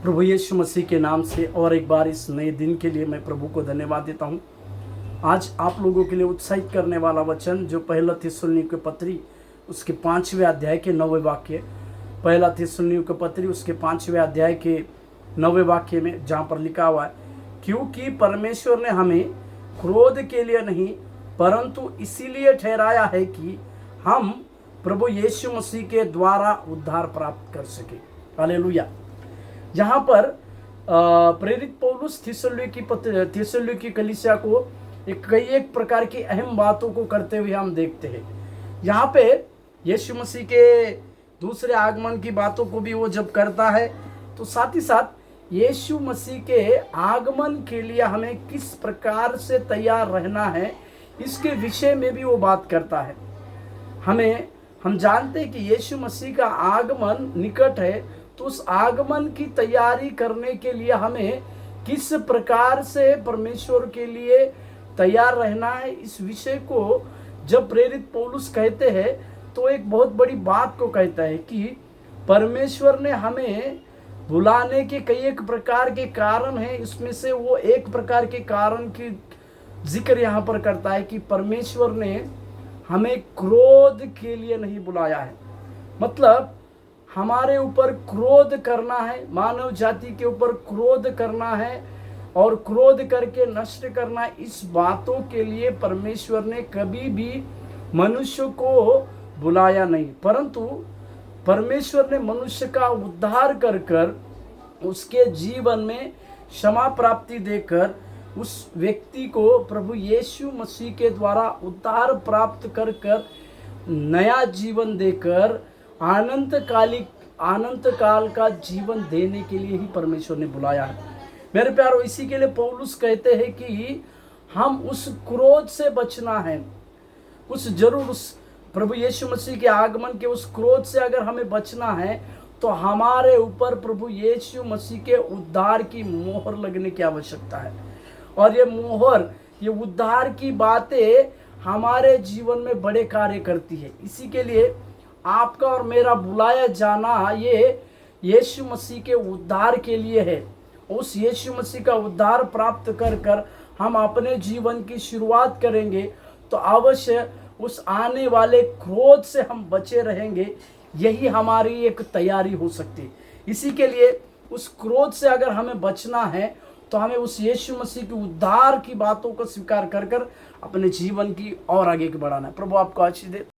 प्रभु यीशु मसीह के नाम से और एक बार इस नए दिन के लिए मैं प्रभु को धन्यवाद देता हूँ। आज आप लोगों के लिए उत्साहित करने वाला वचन जो पहला थिस्सलुनीके के पत्री उसके 5वें अध्याय के 9वें वाक्य, पहला थिस्सलुनीके के पत्री उसके 5वें अध्याय के 9वें वाक्य में जहाँ पर लिखा हुआ है, क्योंकि परमेश्वर ने हमें क्रोध के लिए नहीं परंतु इसीलिए ठहराया है कि हम प्रभु यीशु मसीह के द्वारा उद्धार प्राप्त कर सके। हालेलुया। जहाँ पर प्रेरित पौलुस थिस्सलुनीके कलीसिया को एक प्रकार की अहम बातों को करते हुए हम देखते हैं। यहाँ पे यीशु मसीह के दूसरे आगमन की बातों को भी वो जब करता है तो साथ ही साथ यीशु मसीह के आगमन के लिए हमें किस प्रकार से तैयार रहना है इसके विषय में भी वो बात करता है। हम जानते हैं कि यीशु मसीह का आगमन निकट है, तो उस आगमन की तैयारी करने के लिए हमें किस प्रकार से परमेश्वर के लिए तैयार रहना है, इस विषय को जब प्रेरित पौलुस कहते हैं तो एक बहुत बड़ी बात को कहता है कि परमेश्वर ने हमें बुलाने के कई एक प्रकार के कारण हैं। इसमें से वो एक प्रकार के कारण की जिक्र यहाँ पर करता है कि परमेश्वर ने हमें क्रोध के लिए नहीं बुलाया है। मतलब हमारे ऊपर क्रोध करना है, मानव जाति के ऊपर क्रोध करना है और क्रोध करके नष्ट करना, इस बातों के लिए परमेश्वर ने कभी भी मनुष्य को बुलाया नहीं, परंतु परमेश्वर ने मनुष्य का उद्धार कर कर उसके जीवन में क्षमा प्राप्ति देकर उस व्यक्ति को प्रभु यीशु मसीह के द्वारा उद्धार प्राप्त कर कर नया जीवन देकर अनंत काल का जीवन देने के लिए ही परमेश्वर ने बुलाया है। मेरे प्यारो, इसी के लिए पौलुस कहते हैं कि हम उस क्रोध से बचना है, उस प्रभु यीशु मसीह के आगमन के उस क्रोध से अगर हमें बचना है तो हमारे ऊपर प्रभु यीशु मसीह के उद्धार की मोहर लगने की आवश्यकता है। और ये मोहर, ये उद्धार की बातें हमारे जीवन में बड़े कार्य करती है। इसी के लिए आपका और मेरा बुलाया जाना ये यीशु मसीह के उद्धार के लिए है। उस यीशु मसीह का उद्धार प्राप्त कर कर हम अपने जीवन की शुरुआत करेंगे तो अवश्य उस आने वाले क्रोध से हम बचे रहेंगे। यही हमारी एक तैयारी हो सकती है। इसी के लिए उस क्रोध से अगर हमें बचना है तो हमें उस यीशु मसीह के उद्धार की बातों को स्वीकार कर कर अपने जीवन की और आगे बढ़ाना है। प्रभु आपको आशीष दे।